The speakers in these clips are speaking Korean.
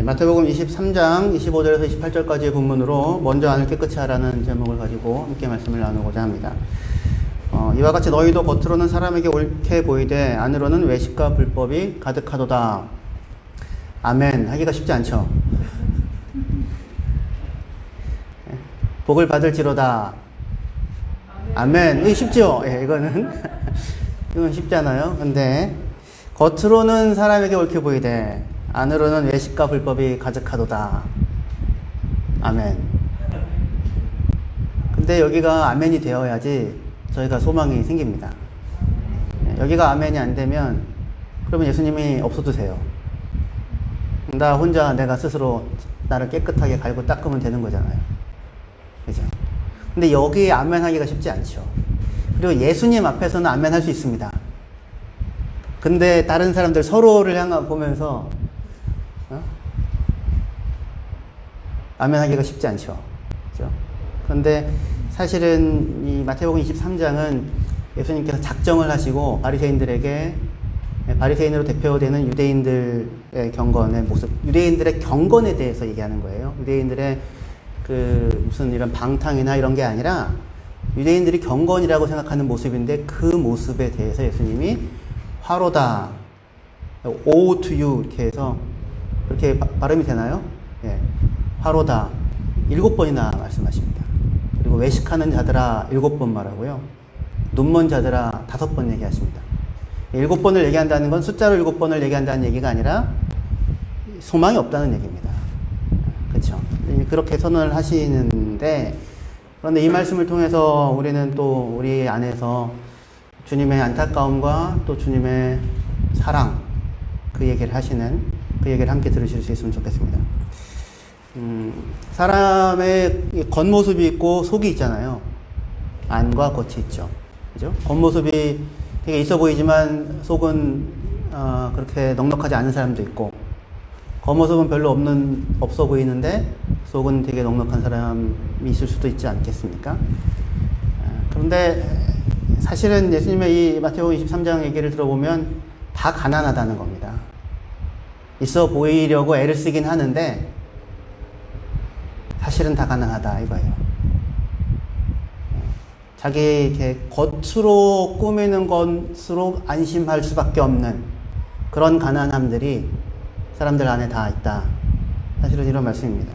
마태복음 23장 25절에서 28절까지의 본문으로 먼저 안을 깨끗이 하라는 제목을 가지고 함께 말씀을 나누고자 합니다. 이와 같이 너희도 겉으로는 사람에게 옳게 보이되 안으로는 외식과 불법이 가득하도다. 아멘. 하기가 쉽지 않죠. 복을 받을지로다. 아멘. 이거 쉽죠? 이거는 이건 쉽잖아요. 근데 겉으로는 사람에게 옳게 보이되 안으로는 외식과 불법이 가득하도다. 아멘. 근데 여기가 아멘이 되어야지 저희가 소망이 생깁니다. 여기가 아멘이 안 되면 그러면 예수님이 없어도 돼요. 나 혼자 내가 스스로 나를 깨끗하게 갈고 닦으면 되는 거잖아요. 그죠? 근데 여기에 아멘 하기가 쉽지 않죠. 그리고 예수님 앞에서는 아멘 할 수 있습니다. 근데 다른 사람들 서로를 보면서 아멘 하기가 쉽지 않죠. 그죠? 그런데 사실은 이 마태복음 23장은 예수님께서 작정을 하시고 바리새인으로 대표되는 유대인들의 경건의 모습, 유대인들의 경건에 대해서 얘기하는 거예요. 유대인들의 무슨 이런 방탕이나 이런 게 아니라 유대인들이 경건이라고 생각하는 모습인데 그 모습에 대해서 예수님이 화로다, woe to you 이렇게 해서 그렇게 발음이 되나요? 예. 화로다 7번이나 말씀하십니다. 그리고 외식하는 자들아 7번 말하고요. 눈먼 자들아 5번 얘기하십니다. 7번을 얘기한다는 건 숫자로 7번을 얘기한다는 얘기가 아니라 소망이 없다는 얘기입니다. 그렇죠? 그렇게 선언을 하시는데, 그런데 이 말씀을 통해서 우리는 또 우리 안에서 주님의 안타까움과 또 주님의 사랑, 그 얘기를 함께 들으실 수 있으면 좋겠습니다. 사람의 겉모습이 있고 속이 있잖아요. 안과 겉이 있죠. 그죠? 겉모습이 되게 있어 보이지만 속은 그렇게 넉넉하지 않은 사람도 있고, 겉모습은 별로 없어 보이는데 속은 되게 넉넉한 사람이 있을 수도 있지 않겠습니까? 그런데 사실은 예수님의 이 마태복음 23장 얘기를 들어보면 다 가난하다는 겁니다. 있어 보이려고 애를 쓰긴 하는데 사실은 다 가난하다 이거예요. 자기 이렇게 겉으로 꾸미는 것으로 안심할 수밖에 없는 그런 가난함들이 사람들 안에 다 있다. 사실은 이런 말씀입니다.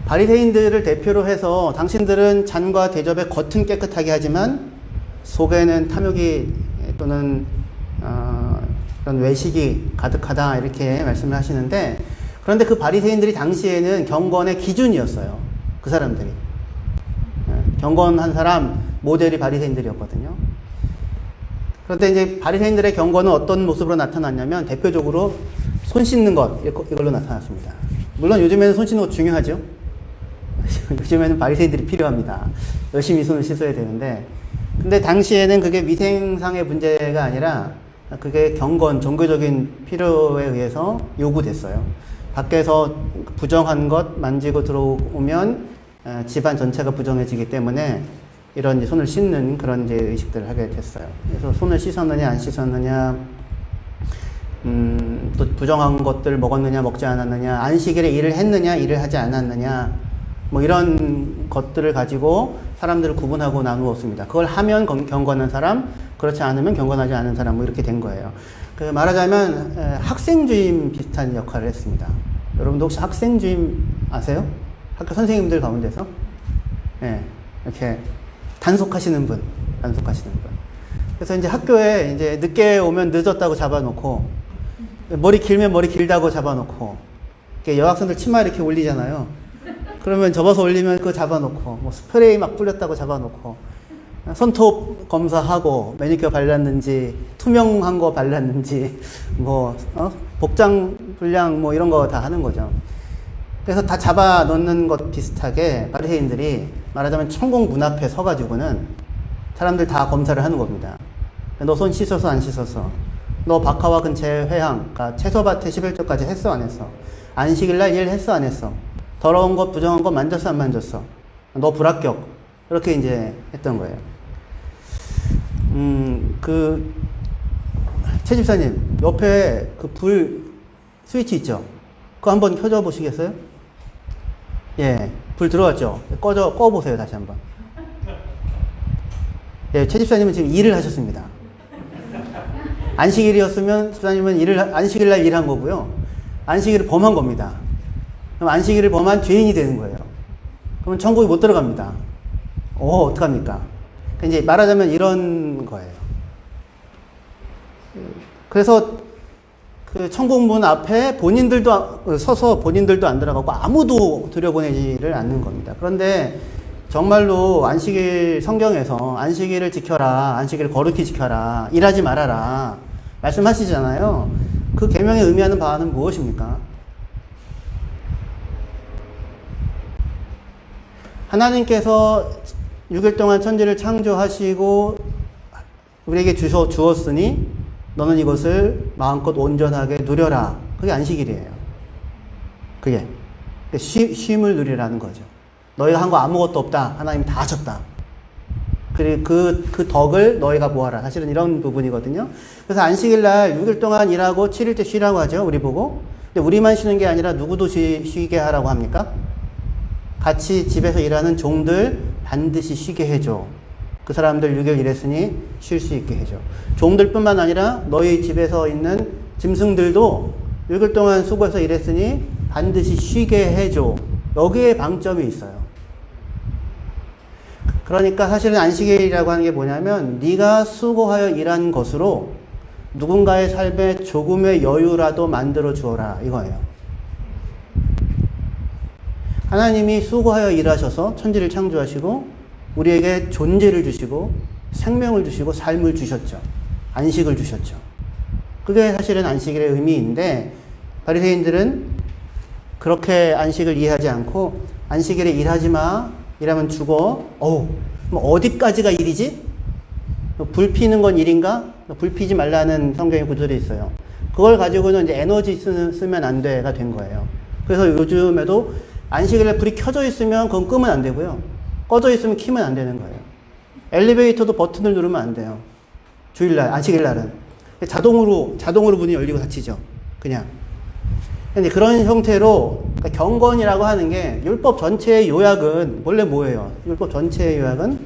바리새인들을 대표로 해서 당신들은 잔과 대접의 겉은 깨끗하게 하지만 속에는 탐욕이 또는 그런 외식이 가득하다 이렇게 말씀을 하시는데, 그런데 그 바리새인들이 당시에는 경건의 기준이었어요. 그 사람들이 경건한 사람 모델이 바리새인들이었거든요. 그런데 이제 바리새인들의 경건은 어떤 모습으로 나타났냐면 대표적으로 손 씻는 것 이걸로 나타났습니다. 물론 요즘에는 손 씻는 것 중요하죠. 요즘에는 바리새인들이 필요합니다. 열심히 손을 씻어야 되는데, 근데 당시에는 그게 위생상의 문제가 아니라 그게 종교적인 필요에 의해서 요구됐어요. 밖에서 부정한 것 만지고 들어오면 집안 전체가 부정해지기 때문에 이런 이제 손을 씻는 그런 이제 의식들을 하게 됐어요. 그래서 손을 씻었느냐 안 씻었느냐, 또 부정한 것들 먹었느냐 먹지 않았느냐, 안식일에 일을 했느냐 일을 하지 않았느냐, 뭐 이런 것들을 가지고 사람들을 구분하고 나누었습니다. 그걸 하면 경건한 사람, 그렇지 않으면 경건하지 않은 사람, 뭐 이렇게 된 거예요. 말하자면 학생주임 비슷한 역할을 했습니다. 여러분도 혹시 학생주임 아세요? 학교 선생님들 가운데서 이렇게 단속하시는 분. 그래서 이제 학교에 이제 늦게 오면 늦었다고 잡아놓고, 머리 길면 머리 길다고 잡아놓고, 여학생들 치마 이렇게 올리잖아요. 그러면 접어서 올리면 그거 잡아놓고, 뭐 스프레이 막 뿌렸다고 잡아놓고, 손톱 검사하고 매니큐어 발랐는지, 투명한 거 발랐는지, 복장 분량 뭐 이런 거 다 하는 거죠. 그래서 다 잡아 넣는 것 비슷하게 바리새인들이 말하자면 천공 문 앞에 서가지고는 사람들 다 검사를 하는 겁니다. 너 손 씻어서 안 씻어서, 너 박하와 근처 회항, 그러니까 채소밭에 11조까지 했어 안 했어, 안식일날 일 했어 안 했어, 더러운 것 부정한 것 만졌어 안 만졌어, 너 불합격, 이렇게 이제 했던 거예요. 최 집사님, 옆에 그 불 스위치 있죠? 그거 한번 켜줘 보시겠어요? 예, 불 들어왔죠? 꺼보세요, 다시 한번. 예, 최 집사님은 지금 일을 하셨습니다. 안식일이었으면 집사님은 안식일날 일한 거고요. 안식일을 범한 겁니다. 그럼 안식일을 범한 죄인이 되는 거예요. 그러면 천국에 못 들어갑니다. 어떡합니까? 이제 말하자면 이런 거예요. 그래서 그 천국문 앞에 서서 본인들도 안 들어가고 아무도 들여보내지를 않는 겁니다. 그런데 정말로 안식일 성경에서 안식일을 지켜라, 안식일을 거룩히 지켜라, 일하지 말아라 말씀하시잖아요. 그 계명에 의미하는 바는 무엇입니까? 하나님께서 6일 동안 천지를 창조하시고 우리에게 주었으니 너는 이것을 마음껏 온전하게 누려라. 그게 안식일이에요. 그게 쉼을 누리라는 거죠. 너희가 한 거 아무것도 없다. 하나님 다 하셨다. 그리고 그 덕을 너희가 모아라. 사실은 이런 부분이거든요. 그래서 안식일 날 6일 동안 일하고 7일째 쉬라고 하죠. 우리 보고. 근데 우리만 쉬는 게 아니라 누구도 쉬게 하라고 합니까? 같이 집에서 일하는 종들 반드시 쉬게 해줘. 그 사람들 6일 일했으니 쉴 수 있게 해줘. 종들뿐만 아니라 너희 집에서 있는 짐승들도 6일 동안 수고해서 일했으니 반드시 쉬게 해줘. 여기에 방점이 있어요. 그러니까 사실은 안식일이라고 하는 게 뭐냐면 네가 수고하여 일한 것으로 누군가의 삶에 조금의 여유라도 만들어 주어라 이거예요. 하나님이 수고하여 일하셔서 천지를 창조하시고 우리에게 존재를 주시고 생명을 주시고 삶을 주셨죠. 안식을 주셨죠. 그게 사실은 안식일의 의미인데 바리새인들은 그렇게 안식을 이해하지 않고 안식일에 일하지 마. 일하면 죽어. 어디까지가 일이지? 불 피는 건 일인가? 불 피지 말라는 성경의 구절이 있어요. 그걸 가지고는 이제 에너지 쓰면 안 돼가 된 거예요. 그래서 요즘에도 안식일에 불이 켜져 있으면 그건 끄면 안 되고요. 꺼져 있으면 키면 안 되는 거예요. 엘리베이터도 버튼을 누르면 안 돼요. 주일날, 안식일날은. 자동으로 문이 열리고 닫히죠. 그냥. 근데 그런 형태로, 그러니까 경건이라고 하는 게, 율법 전체의 요약은, 원래 뭐예요? 율법 전체의 요약은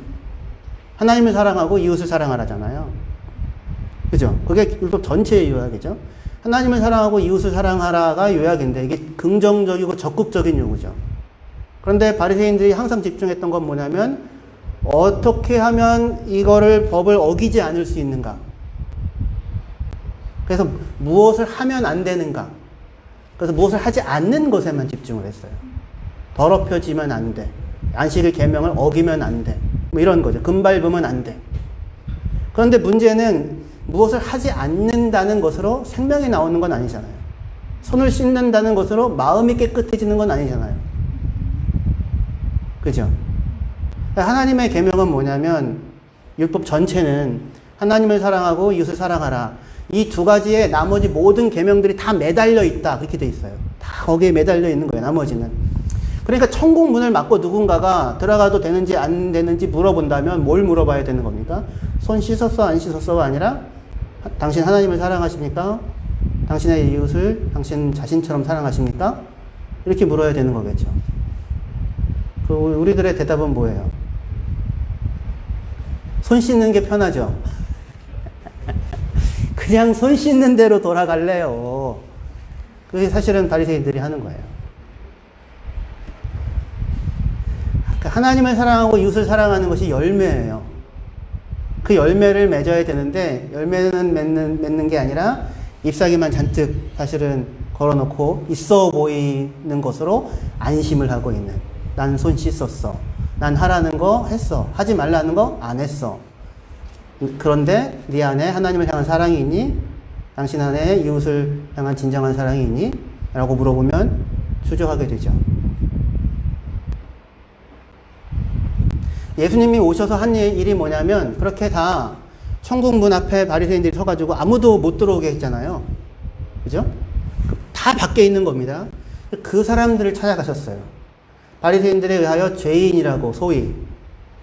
하나님을 사랑하고 이웃을 사랑하라잖아요. 그죠? 그게 율법 전체의 요약이죠. 하나님을 사랑하고 이웃을 사랑하라가 요약인데, 이게 긍정적이고 적극적인 요구죠. 그런데 바리새인들이 항상 집중했던 건 뭐냐면, 어떻게 하면 이거를 법을 어기지 않을 수 있는가? 그래서 무엇을 하면 안 되는가? 그래서 무엇을 하지 않는 것에만 집중을 했어요. 더럽혀지면 안 돼. 안식일 계명을 어기면 안 돼. 뭐 이런 거죠. 금 밟으면 안 돼. 그런데 문제는 무엇을 하지 않는다는 것으로 생명이 나오는 건 아니잖아요. 손을 씻는다는 것으로 마음이 깨끗해지는 건 아니잖아요. 그죠? 하나님의 계명은 뭐냐면 율법 전체는 하나님을 사랑하고 이웃을 사랑하라. 이 두 가지에 나머지 모든 계명들이 다 매달려 있다. 그렇게 돼 있어요. 다 거기에 매달려 있는 거예요. 나머지는. 그러니까 천국 문을 막고 누군가가 들어가도 되는지 안 되는지 물어본다면 뭘 물어봐야 되는 겁니까? 손 씻었어 안 씻었어가 아니라 당신 하나님을 사랑하십니까? 당신의 이웃을 당신 자신처럼 사랑하십니까? 이렇게 물어야 되는 거겠죠. 우리들의 대답은 뭐예요? 손 씻는 게 편하죠. 그냥 손 씻는 대로 돌아갈래요. 그게 사실은 바리새인들이 하는 거예요. 하나님을 사랑하고 이웃을 사랑하는 것이 열매예요. 그 열매를 맺어야 되는데 열매는 맺는 게 아니라 잎사귀만 잔뜩 사실은 걸어놓고 있어 보이는 것으로 안심을 하고 있는. 난 손 씻었어. 난 하라는 거 했어. 하지 말라는 거 안 했어. 그런데 네 안에 하나님을 향한 사랑이 있니? 당신 안에 이웃을 향한 진정한 사랑이 있니? 라고 물어보면 추적하게 되죠. 예수님이 오셔서 한 일이 뭐냐면 그렇게 다 천국 문 앞에 바리새인들이 서가지고 아무도 못 들어오게 했잖아요. 그죠? 다 밖에 있는 겁니다. 그 사람들을 찾아가셨어요. 바리새인들에 의하여 죄인이라고 소위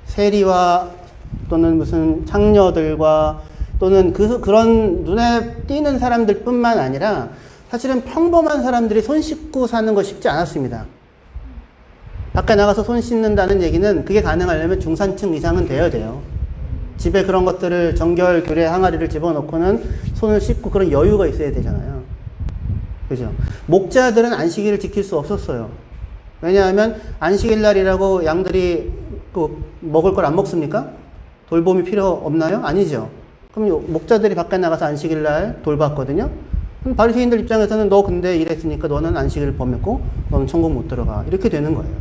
세리와 또는 무슨 창녀들과 또는 그런 눈에 띄는 사람들 뿐만 아니라 사실은 평범한 사람들이 손 씻고 사는 거 쉽지 않았습니다. 밖에 나가서 손 씻는다는 얘기는 그게 가능하려면 중산층 이상은 되어야 돼요. 집에 그런 것들을 정결, 규례, 항아리를 집어넣고는 손을 씻고 그런 여유가 있어야 되잖아요. 그죠? 목자들은 안식일을 지킬 수 없었어요. 왜냐하면 안식일 날이라고 양들이 먹을 걸 안 먹습니까? 돌봄이 필요 없나요? 아니죠. 그럼 목자들이 밖에 나가서 안식일 날 돌봤거든요. 그럼 바리새인들 입장에서는 너 근데 이랬으니까 너는 안식일을 범했고 너는 천국 못 들어가. 이렇게 되는 거예요.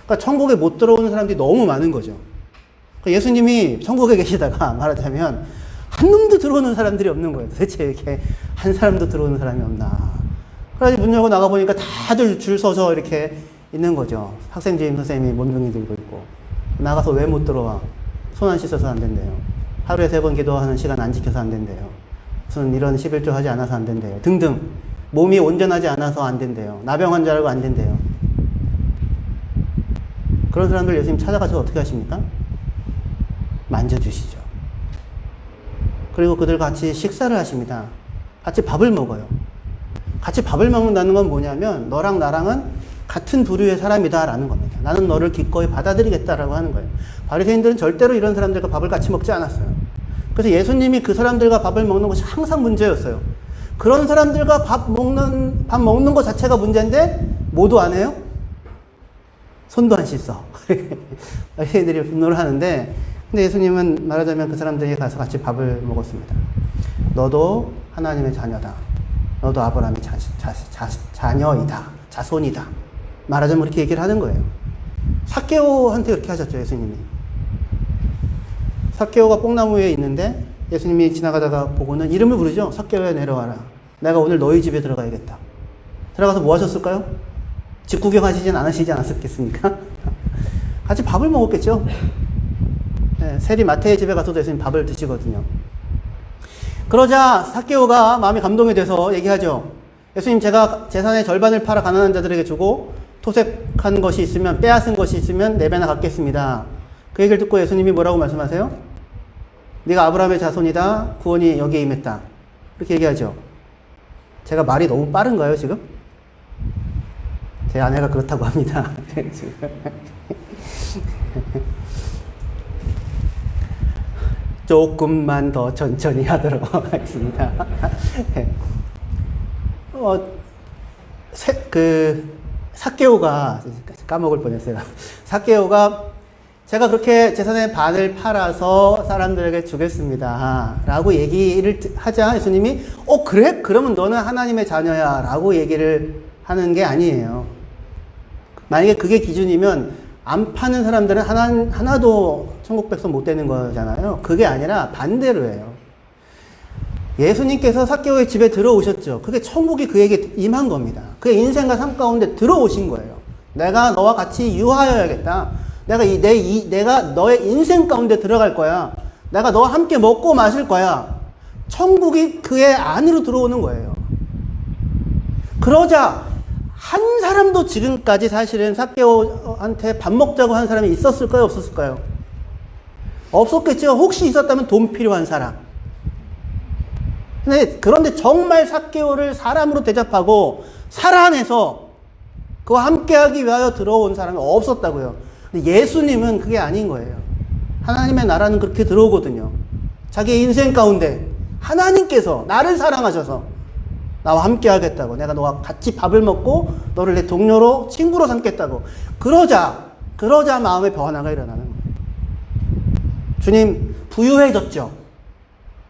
그러니까 천국에 못 들어오는 사람들이 너무 많은 거죠. 그러니까 예수님이 천국에 계시다가 말하자면 한 놈도 들어오는 사람들이 없는 거예요. 도대체 이렇게 한 사람도 들어오는 사람이 없나. 그래가지고 문 열고 나가보니까 다들 줄 서서 이렇게 있는 거죠. 학생주임 선생님이 몬둥이 들고 있고. 나가서 왜 못 들어와? 손 안 씻어서 안 된대요. 하루에 3번 기도하는 시간 안 지켜서 안 된대요. 무슨 이런 11조 하지 않아서 안 된대요. 등등. 몸이 온전하지 않아서 안 된대요. 나병 환자라고 안 된대요. 그런 사람들 예수님 찾아가서 어떻게 하십니까? 만져주시죠. 그리고 그들 같이 식사를 하십니다. 같이 밥을 먹어요. 같이 밥을 먹는다는 건 뭐냐면 너랑 나랑은 같은 부류의 사람이다 라는 겁니다. 나는 너를 기꺼이 받아들이겠다라고 하는 거예요. 바리새인들은 절대로 이런 사람들과 밥을 같이 먹지 않았어요. 그래서 예수님이 그 사람들과 밥을 먹는 것이 항상 문제였어요. 그런 사람들과 밥 먹는 것 자체가 문제인데 모두 안 해요? 손도 안 씻어. 바리새인들이 분노를 하는데 근데 예수님은 말하자면 그 사람들이 가서 같이 밥을 먹었습니다. 너도 하나님의 자녀다. 너도 아브라함의 자녀이다. 자손이다. 말하자면 이렇게 얘기를 하는 거예요. 삭개오한테 그렇게 하셨죠, 예수님이. 삭개오가 뽕나무 위에 있는데 예수님이 지나가다가 보고는 이름을 부르죠. 삭개오야 내려와라. 내가 오늘 너희 집에 들어가야겠다. 들어가서 뭐 하셨을까요? 집 구경하시진 않으시지 않았겠습니까? 같이 밥을 먹었겠죠. 네, 세리 마태의 집에 가서도 예수님 밥을 드시거든요. 그러자 삭개오가 마음이 감동이 돼서 얘기하죠. 예수님, 제가 재산의 절반을 팔아 가난한 자들에게 주고 토색한 것이 있으면, 빼앗은 것이 있으면 4배나 갚겠습니다. 그 얘기를 듣고 예수님이 뭐라고 말씀하세요? 네가 아브라함의 자손이다. 구원이 여기에 임했다. 이렇게 얘기하죠. 제가 말이 너무 빠른가요, 지금? 제 아내가 그렇다고 합니다. 조금만 더 천천히 하도록 하겠습니다. 삭개오가, 까먹을 뻔했어요. 삭개오가 제가 그렇게 재산의 반을 팔아서 사람들에게 주겠습니다. 라고 얘기를 하자 예수님이, 그래? 그러면 너는 하나님의 자녀야. 라고 얘기를 하는 게 아니에요. 만약에 그게 기준이면 안 파는 사람들은 하나도 천국 백성 못 되는 거잖아요. 그게 아니라 반대로 해요. 예수님께서 삭개오의 집에 들어오셨죠. 그게 천국이 그에게 임한 겁니다. 그의 인생과 삶 가운데 들어오신 거예요. 내가 너와 같이 유하여야겠다. 내가 너의 인생 가운데 들어갈 거야. 내가 너와 함께 먹고 마실 거야. 천국이 그의 안으로 들어오는 거예요. 그러자 한 사람도 지금까지 사실은 삭개오한테 밥 먹자고 한 사람이 있었을까요? 없었을까요? 없었겠죠. 혹시 있었다면 돈 필요한 사람. 그런데 정말 삭개오를 사람으로 대접하고 살아내서 그와 함께하기 위하여 들어온 사람이 없었다고요. 근데 예수님은 그게 아닌 거예요. 하나님의 나라는 그렇게 들어오거든요. 자기의 인생 가운데 하나님께서 나를 사랑하셔서 나와 함께 하겠다고, 내가 너와 같이 밥을 먹고 너를 내 동료로 친구로 삼겠다고. 그러자 마음의 변화가 일어나는 거예요. 주님 부유해졌죠.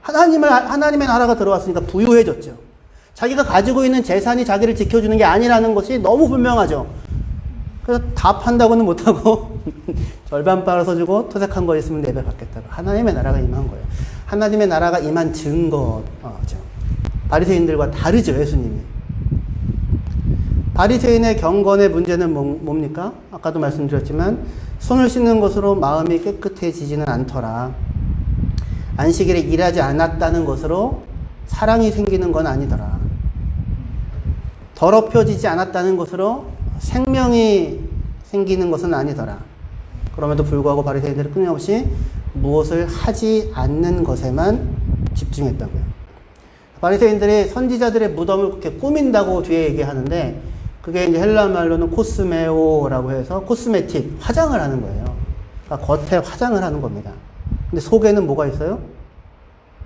하나님의 나라가 들어왔으니까 부유해졌죠. 자기가 가지고 있는 재산이 자기를 지켜주는 게 아니라는 것이 너무 분명하죠. 그래서 다 판다고는 못하고 절반 팔아서 주고 토색한 거 있으면 4배 받겠다고. 하나님의 나라가 임한 거예요. 하나님의 나라가 임한 증거죠. 바리새인들과 다르죠, 예수님이. 바리새인의 경건의 문제는 뭡니까? 아까도 말씀드렸지만 손을 씻는 것으로 마음이 깨끗해지지는 않더라. 안식일에 일하지 않았다는 것으로 사랑이 생기는 건 아니더라. 더럽혀지지 않았다는 것으로 생명이 생기는 것은 아니더라. 그럼에도 불구하고 바리새인들은 끊임없이 무엇을 하지 않는 것에만 집중했다고요. 바리새인들이 선지자들의 무덤을 그렇게 꾸민다고 뒤에 얘기하는데, 그게 이제 헬라 말로는 코스메오라고 해서 코스메틱, 화장을 하는 거예요. 그러니까 겉에 화장을 하는 겁니다. 근데 속에는 뭐가 있어요?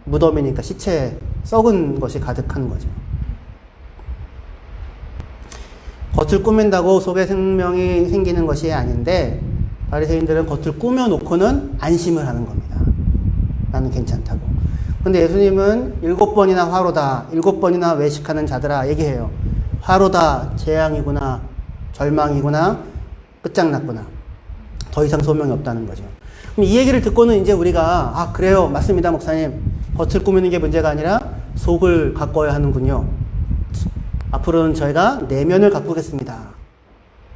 무덤이니까 시체, 썩은 것이 가득한 거죠. 겉을 꾸민다고 속에 생명이 생기는 것이 아닌데, 바리새인들은 겉을 꾸며놓고는 안심을 하는 겁니다. 나는 괜찮다고. 근데 예수님은 7번이나 화로다, 7번이나 외식하는 자들아 얘기해요. 화로다, 재앙이구나, 절망이구나, 끝장났구나. 더 이상 소명이 없다는 거죠. 그럼 이 얘기를 듣고는 이제 우리가, 아, 그래요. 맞습니다, 목사님. 겉을 꾸미는 게 문제가 아니라 속을 가꿔야 하는군요. 앞으로는 저희가 내면을 가꾸겠습니다.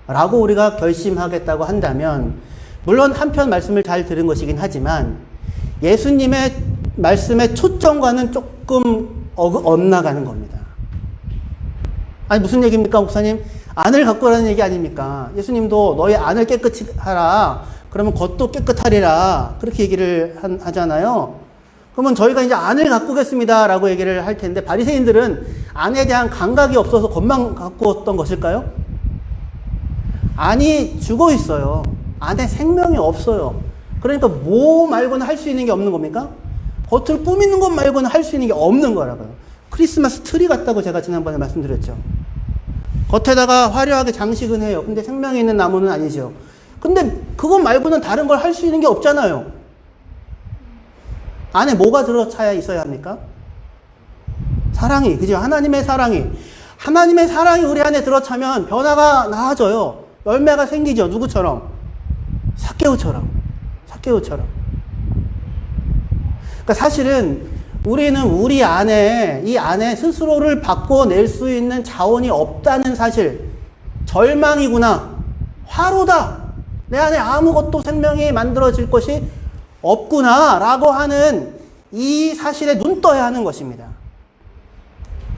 라고 우리가 결심하겠다고 한다면, 물론 한편 말씀을 잘 들은 것이긴 하지만, 예수님의 말씀의 초점과는 조금 엇나가는 겁니다. 아니, 무슨 얘기입니까, 목사님? 안을 가꾸라는 얘기 아닙니까? 예수님도 너희 안을 깨끗이 하라. 그러면 겉도 깨끗하리라. 그렇게 얘기를 하잖아요. 그러면 저희가 이제 안을 가꾸겠습니다. 라고 얘기를 할 텐데, 바리새인들은 안에 대한 감각이 없어서 겉만 가꾸었던 것일까요? 안이 죽어 있어요. 안에 생명이 없어요. 그러니까 뭐 말고는 할 수 있는 게 없는 겁니까? 겉을 꾸미는 것 말고는 할 수 있는 게 없는 거라고요. 크리스마스 트리 같다고 제가 지난번에 말씀드렸죠. 겉에다가 화려하게 장식은 해요. 근데 생명이 있는 나무는 아니죠. 근데 그것 말고는 다른 걸 할 수 있는 게 없잖아요. 안에 뭐가 들어차야 있어야 합니까? 사랑이, 그죠? 하나님의 사랑이. 하나님의 사랑이 우리 안에 들어차면 변화가 나아져요. 열매가 생기죠. 누구처럼? 삭개오처럼. 삭개오처럼. 그러니까 사실은 우리는 우리 안에, 이 안에 스스로를 바꿔낼 수 있는 자원이 없다는 사실. 절망이구나. 화로다. 내 안에 아무것도 생명이 만들어질 것이 없구나. 라고 하는 이 사실에 눈 떠야 하는 것입니다.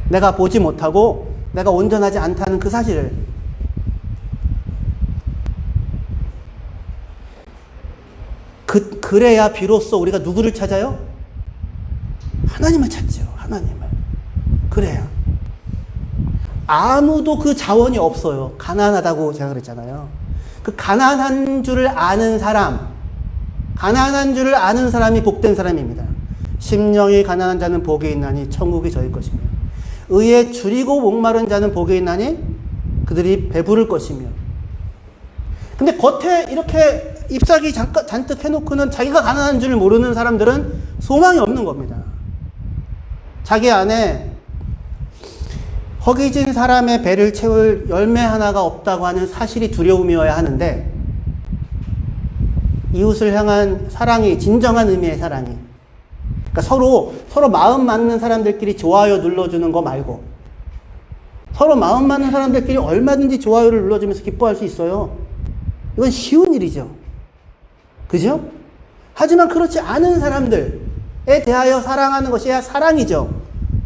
내가 보지 못하고 내가 온전하지 않다는 그 사실을. 그래야 비로소 우리가 누구를 찾아요? 하나님을 찾죠. 하나님을. 그래야. 아무도 그 자원이 없어요. 가난하다고 제가 그랬잖아요. 그 가난한 줄을 아는 사람, 가난한 줄을 아는 사람이 복된 사람입니다. 심령이 가난한 자는 복이 있나니 천국이 저희 것이며, 의에 줄이고 목마른 자는 복이 있나니 그들이 배부를 것이며. 근데 겉에 이렇게 잎사귀 잔뜩 해놓고는 자기가 가난한 줄 모르는 사람들은 소망이 없는 겁니다. 자기 안에 허기진 사람의 배를 채울 열매 하나가 없다고 하는 사실이 두려움이어야 하는데, 이웃을 향한 사랑이, 진정한 의미의 사랑이, 그러니까 서로 마음 맞는 사람들끼리 좋아요 눌러주는 거 말고, 서로 마음 맞는 사람들끼리 얼마든지 좋아요를 눌러주면서 기뻐할 수 있어요. 이건 쉬운 일이죠. 그죠? 하지만 그렇지 않은 사람들에 대하여 사랑하는 것이야 사랑이죠.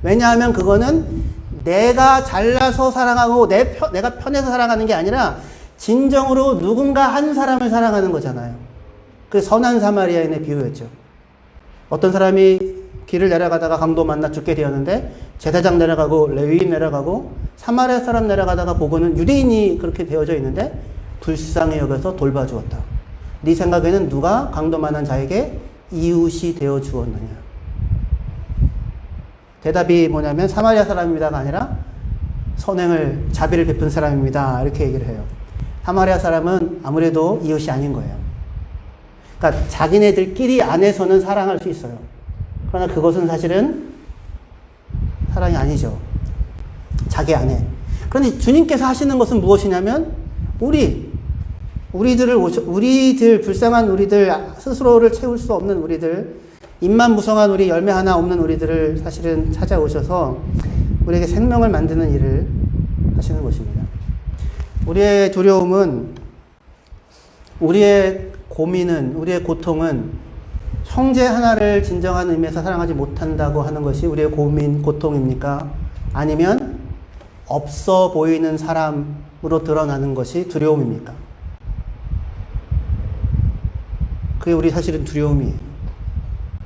왜냐하면 그거는 내가 잘나서 사랑하고 내가 편해서 사랑하는 게 아니라 진정으로 누군가 한 사람을 사랑하는 거잖아요. 그 선한 사마리아인의 비유였죠. 어떤 사람이 길을 내려가다가 강도 만나 죽게 되었는데, 제사장 내려가고 레위인 내려가고 사마리아 사람 내려가다가 보고는 유대인이 그렇게 되어져 있는데 불쌍히 여겨서 돌봐주었다. 네 생각에는 누가 강도 만난 자에게 이웃이 되어 주었느냐? 대답이 뭐냐면 사마리아 사람입니다가 아니라 선행을, 자비를 베푼 사람입니다. 이렇게 얘기를 해요. 사마리아 사람은 아무래도 이웃이 아닌 거예요. 그러니까 자기네들끼리 안에서는 사랑할 수 있어요. 그러나 그것은 사실은 사랑이 아니죠. 자기 안에. 그런데 주님께서 하시는 것은 무엇이냐면, 우리들, 불쌍한 우리들, 스스로를 채울 수 없는 우리들, 입만 무성한 우리, 열매 하나 없는 우리들을 사실은 찾아오셔서 우리에게 생명을 만드는 일을 하시는 것입니다. 우리의 두려움은, 우리의 고민은, 우리의 고통은 형제 하나를 진정한 의미에서 사랑하지 못한다고 하는 것이 우리의 고민, 고통입니까? 아니면 없어 보이는 사람으로 드러나는 것이 두려움입니까? 그게 우리 사실은 두려움이에요.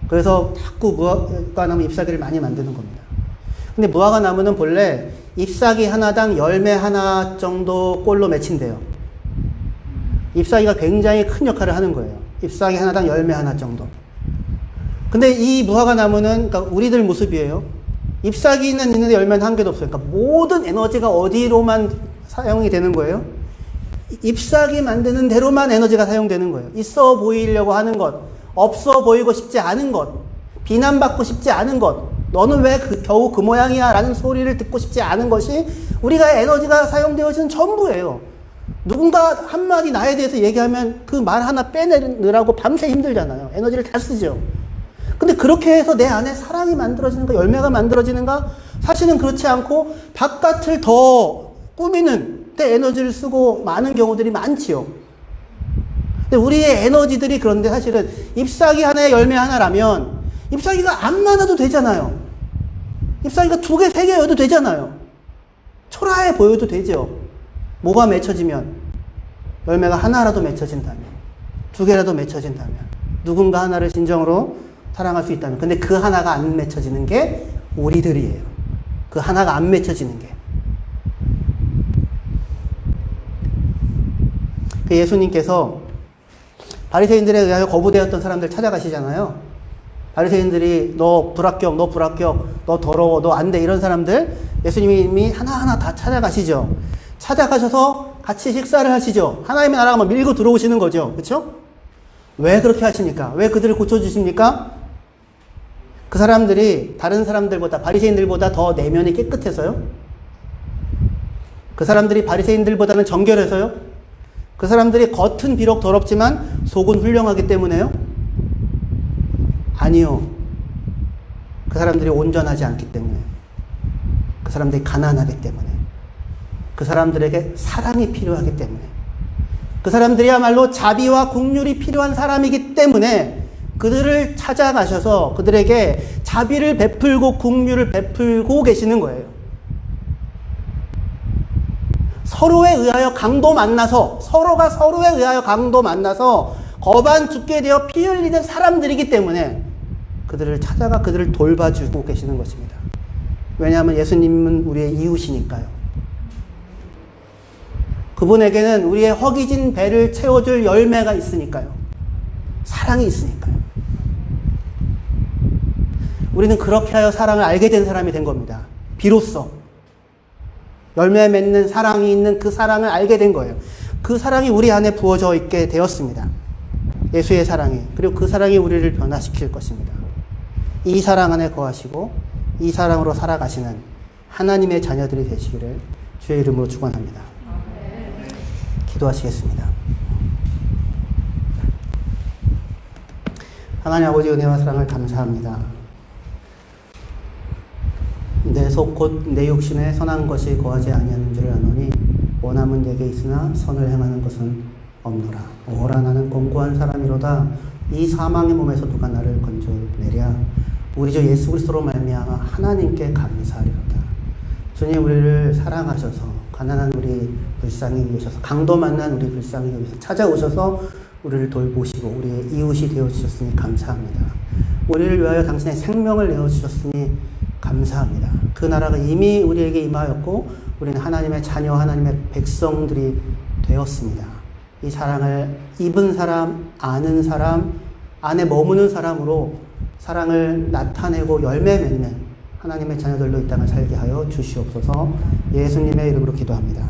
그래서 자꾸 무화과나무 잎사귀를 많이 만드는 겁니다. 근데 무화과나무는 본래 잎사귀 하나당 열매 하나 정도 꼴로 맺힌대요. 잎사귀가 굉장히 큰 역할을 하는 거예요. 잎사귀 하나당 열매 하나 정도. 근데 이 무화과나무는 그러니까 우리들 모습이에요. 잎사귀는 있는데 열매는 한 개도 없어요. 그러니까 모든 에너지가 어디로만 사용이 되는 거예요? 잎사귀 만드는 대로만 에너지가 사용되는 거예요. 있어 보이려고 하는 것, 없어 보이고 싶지 않은 것, 비난받고 싶지 않은 것, 너는 왜 겨우 그 모양이야? 라는 소리를 듣고 싶지 않은 것이 우리가 에너지가 사용되어지는 전부예요. 누군가 한마디 나에 대해서 얘기하면 그 말 하나 빼내느라고 밤새 힘들잖아요. 에너지를 다 쓰죠. 근데 그렇게 해서 내 안에 사랑이 만들어지는가, 열매가 만들어지는가? 사실은 그렇지 않고 바깥을 더 꾸미는 데 에너지를 쓰고 많은 경우들이 많지요. 근데 우리의 에너지들이 그런데 사실은 잎사귀 하나에 열매 하나라면 잎사귀가 안 많아도 되잖아요. 잎사귀가 2개, 3개여도 되잖아요. 초라해 보여도 되죠. 뭐가 맺혀지면 열매가 하나라도 맺혀진다면, 2개라도 맺혀진다면, 누군가 하나를 진정으로 사랑할 수 있다면. 근데 그 하나가 안 맺혀지는 게 우리들이에요. 그 하나가 안 맺혀지는 게. 그 예수님께서 바리새인들에 의하여 거부되었던 사람들 찾아가시잖아요. 바리새인들이 너 불합격, 너 더러워, 너 안 돼, 이런 사람들 예수님이 하나하나 다 찾아가시죠. 찾아가셔서 같이 식사를 하시죠. 하나님의 나라가 막 밀고 들어오시는 거죠. 그렇죠? 왜 그렇게 하십니까? 왜 그들을 고쳐주십니까? 그 사람들이 다른 사람들보다, 바리새인들보다 더 내면이 깨끗해서요? 그 사람들이 바리새인들보다는 정결해서요? 그 사람들이 겉은 비록 더럽지만 속은 훌륭하기 때문에요? 아니요. 그 사람들이 온전하지 않기 때문에. 그 사람들이 가난하기 때문에. 그 사람들에게 사랑이 필요하기 때문에. 그 사람들이야말로 자비와 긍휼이 필요한 사람이기 때문에 그들을 찾아가셔서 그들에게 자비를 베풀고 긍휼을 베풀고 계시는 거예요. 서로에 의하여 강도 만나서, 서로가 서로에 의하여 강도 만나서 거반 죽게 되어 피 흘리는 사람들이기 때문에 그들을 찾아가 그들을 돌봐주고 계시는 것입니다. 왜냐하면 예수님은 우리의 이웃이니까요. 그분에게는 우리의 허기진 배를 채워줄 열매가 있으니까요. 사랑이 있으니까요. 우리는 그렇게 하여 사랑을 알게 된 사람이 된 겁니다. 비로소 열매 맺는 사랑이 있는 그 사랑을 알게 된 거예요. 그 사랑이 우리 안에 부어져 있게 되었습니다. 예수의 사랑이. 그리고 그 사랑이 우리를 변화시킬 것입니다. 이 사랑 안에 거하시고 이 사랑으로 살아가시는 하나님의 자녀들이 되시기를 주의 이름으로 축원합니다. 기도하시겠습니다. 하나님 아버지 은혜와 사랑을 감사합니다. 내 속 곧 내 육신에 선한 것이 거하지 아니하는 줄을 아노니 원함은 내게 있으나 선을 행하는 것은 없노라. 오라 나는 공고한 사람이로다. 이 사망의 몸에서 누가 나를 건져내랴. 우리 주 예수 그리스도로 말미암아 하나님께 감사하리로다. 주님, 우리를 사랑하셔서 가난한 우리 불쌍히 여기셔서 강도 만난 우리 불쌍히 여기서 찾아오셔서 우리를 돌보시고 우리의 이웃이 되어주셨으니 감사합니다. 우리를 위하여 당신의 생명을 내어주셨으니 감사합니다. 그 나라가 이미 우리에게 임하였고 우리는 하나님의 자녀, 하나님의 백성들이 되었습니다. 이 사랑을 입은 사람, 아는 사람, 안에 머무는 사람으로 사랑을 나타내고 열매 맺는 하나님의 자녀들로 이 땅을 살게 하여 주시옵소서. 예수님의 이름으로 기도합니다.